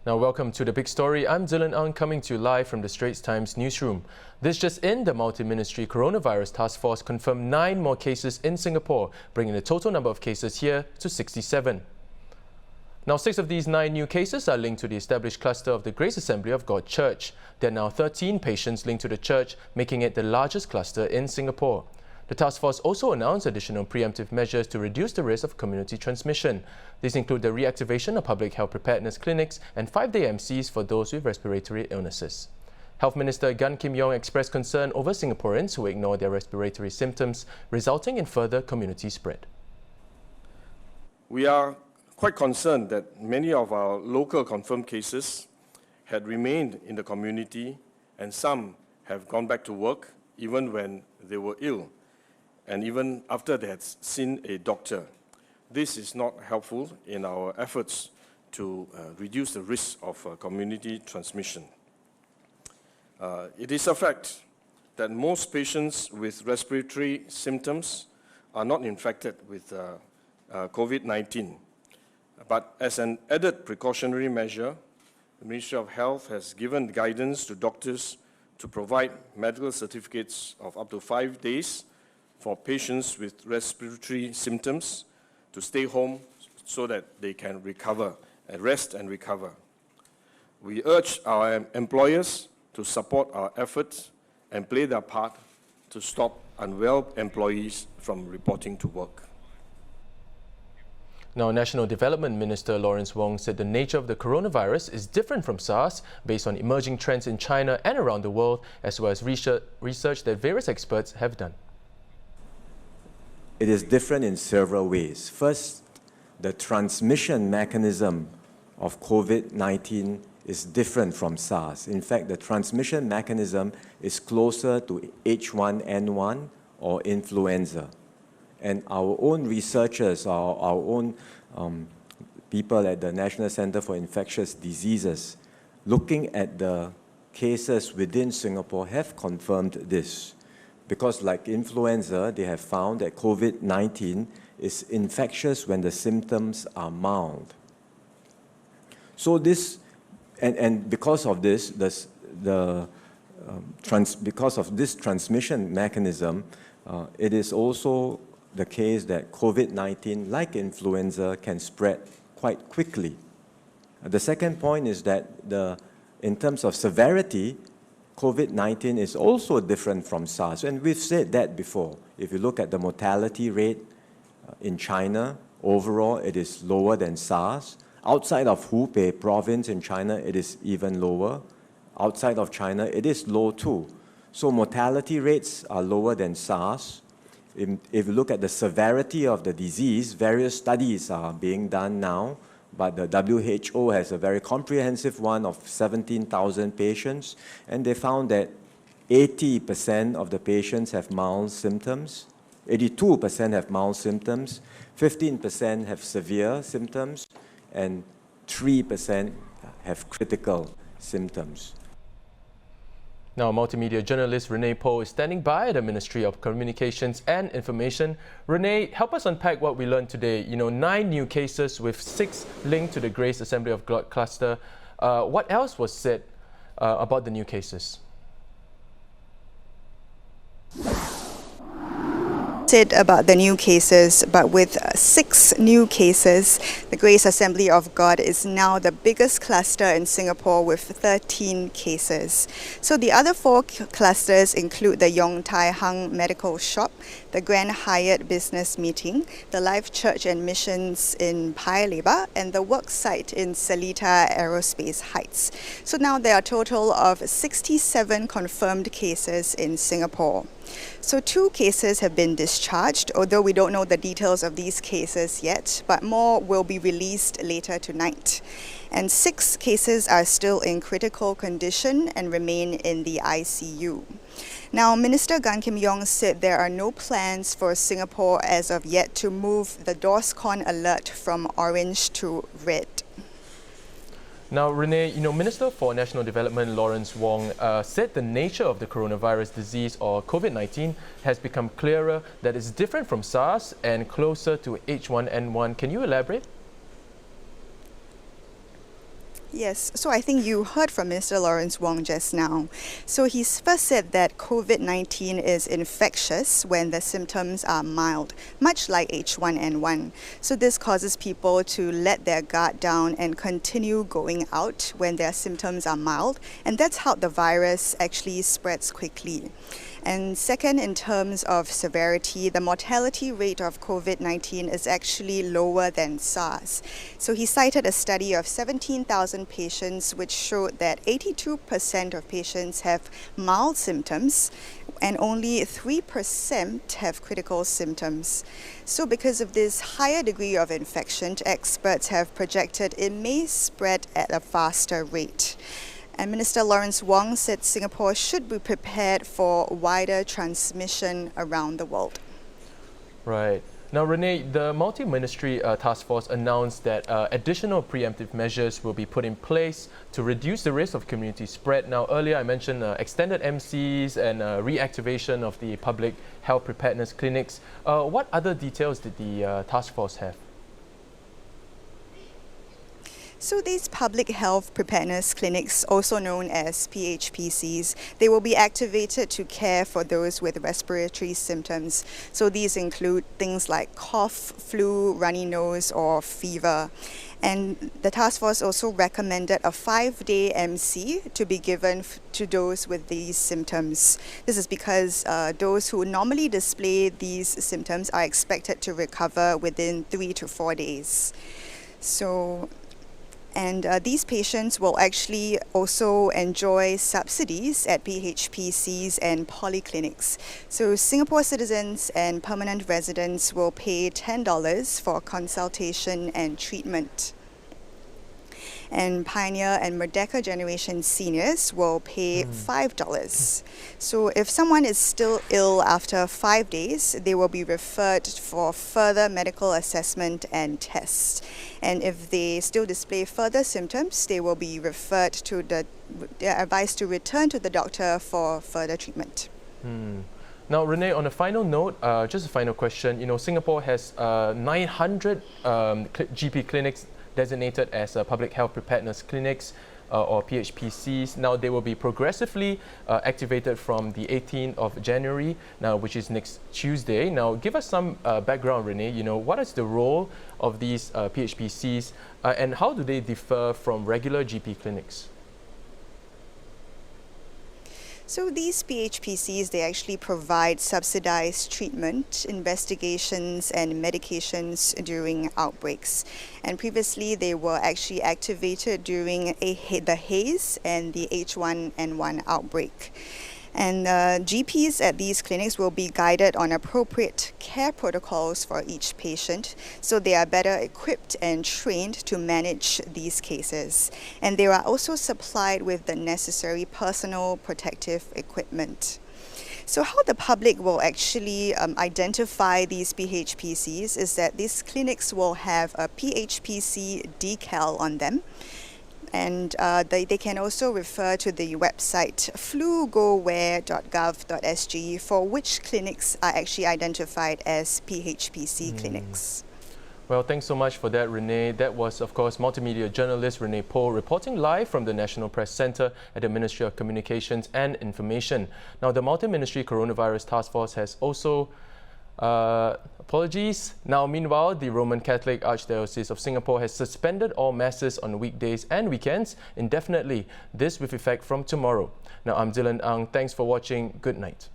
Now, welcome to The Big Story. I'm Dylan Ang, coming to you live from the Straits Times newsroom. This just in, the Multi-Ministry Coronavirus Task Force confirmed 9 more cases in Singapore, bringing the total number of cases here to 67. Now, 6 of these 9 new cases are linked to the established cluster of the Grace Assembly of God Church. There are now 13 patients linked to the church, making it the largest cluster in Singapore. The task force also announced additional preemptive measures to reduce the risk of community transmission. These include the reactivation of public health preparedness clinics and 5-day MCs for those with respiratory illnesses. Health Minister Gan Kim Yong expressed concern over Singaporeans who ignore their respiratory symptoms, resulting in further community spread. We are quite concerned that many of our local confirmed cases had remained in the community, and some have gone back to work even when they were ill, and even after they had seen a doctor. This is not helpful in our efforts to reduce the risk of community transmission. It is a fact that most patients with respiratory symptoms are not infected with COVID-19. But as an added precautionary measure, the Ministry of Health has given guidance to doctors to provide medical certificates of up to 5 days for patients with respiratory symptoms to stay home so that they can recover, rest and recover. We urge our employers to support our efforts and play their part to stop unwell employees from reporting to work. Now, National Development Minister Lawrence Wong said the nature of the coronavirus is different from SARS based on emerging trends in China and around the world, as well as research that various experts have done. It is different in several ways. First, the transmission mechanism of COVID-19 is different from SARS. In fact, the transmission mechanism is closer to H1N1 or influenza. And our own researchers, our own people at the National Center for Infectious Diseases, looking at the cases within Singapore, have confirmed this. Because like influenza, they have found that COVID-19 is infectious when the symptoms are mild. So this, and because of this, because of this transmission mechanism, it is also the case that COVID-19, like influenza, can spread quite quickly. The second point is that in terms of severity, COVID-19 is also different from SARS, and we've said that before. If you look at the mortality rate in China, overall it is lower than SARS. Outside of Hubei province in China, it is even lower. Outside of China, it is low too. So mortality rates are lower than SARS. If you look at the severity of the disease, various studies are being done now, but the WHO has a very comprehensive one of 17,000 patients, and they found that 80% of the patients have mild symptoms, 82% have mild symptoms, 15% have severe symptoms, and 3% have critical symptoms. Now, multimedia journalist Renee Poh is standing by at the Ministry of Communications and Information. Renee, help us unpack what we learned today. 9 new cases with 6 linked to the Grace Assembly of God cluster. What else was said about the new cases? About the new cases, but with 6 new cases, the Grace Assembly of God is now the biggest cluster in Singapore with 13 cases. So the other 4 clusters include the Yong Tai Hang Medical Shop, the Grand Hyatt Business Meeting, the Life Church and Missions in Paya Lebar, and the work site in Seletar Aerospace Heights. So now there are a total of 67 confirmed cases in Singapore. So 2 cases have been discharged, although we don't know the details of these cases yet, but more will be released later tonight. And 6 cases are still in critical condition and remain in the ICU. Now, Minister Gan Kim Yong said there are no plans for Singapore as of yet to move the DORSCON alert from orange to red. Now, Renee, Minister for National Development Lawrence Wong said the nature of the coronavirus disease, or COVID-19, has become clearer, that it's different from SARS and closer to H1N1. Can you elaborate? Yes, so I think you heard from Mr. Lawrence Wong just now. So he first said that COVID-19 is infectious when the symptoms are mild, much like H1N1. So this causes people to let their guard down and continue going out when their symptoms are mild, and that's how the virus actually spreads quickly. And second, in terms of severity, the mortality rate of COVID-19 is actually lower than SARS. So he cited a study of 17,000 patients which showed that 82% of patients have mild symptoms and only 3% have critical symptoms. So because of this higher degree of infection, experts have projected it may spread at a faster rate. And Minister Lawrence Wong said Singapore should be prepared for wider transmission around the world. Right. Now, Renee, the multi-ministry task force announced that additional preemptive measures will be put in place to reduce the risk of community spread. Now, earlier I mentioned extended MCs and reactivation of the public health preparedness clinics. What other details did the task force have? So these public health preparedness clinics, also known as PHPCs, they will be activated to care for those with respiratory symptoms. So these include things like cough, flu, runny nose, or fever. And the task force also recommended a 5-day MC to be given to those with these symptoms. This is because those who normally display these symptoms are expected to recover within 3 to 4 days. And these patients will actually also enjoy subsidies at PHPCs and polyclinics. So Singapore citizens and permanent residents will pay $10 for consultation and treatment. And Pioneer and Merdeka generation seniors will pay $5. So if someone is still ill after 5 days, they will be referred for further medical assessment and tests. And if they still display further symptoms, they will be referred to they're advised to return to the doctor for further treatment. Now, Renee, on a final note, just a final question. You know, Singapore has 900 GP clinics designated as public health preparedness clinics or PHPCs. Now they will be progressively activated from the 18th of January, now which is next Tuesday. Now give us some background, Renee. You know, what is the role of these PHPCs and how do they differ from regular GP clinics? So these PHPCs, they actually provide subsidized treatment, investigations and medications during outbreaks. And previously they were actually activated during the haze and the H1N1 outbreak. And GPs at these clinics will be guided on appropriate care protocols for each patient, so they are better equipped and trained to manage these cases. And they are also supplied with the necessary personal protective equipment. So how the public will actually identify these PHPCs is that these clinics will have a PHPC decal on them. And they can also refer to the website flugoware.gov.sg for which clinics are actually identified as PHPC clinics. Well, thanks so much for that, Renee. That was, of course, multimedia journalist Renee Poh reporting live from the National Press Centre at the Ministry of Communications and Information. Now, the Multi-Ministry Coronavirus Task Force has also apologies. Now, meanwhile, the Roman Catholic Archdiocese of Singapore has suspended all masses on weekdays and weekends indefinitely, this with effect from tomorrow. Now, I'm Dylan Ang. Thanks for watching. Good night.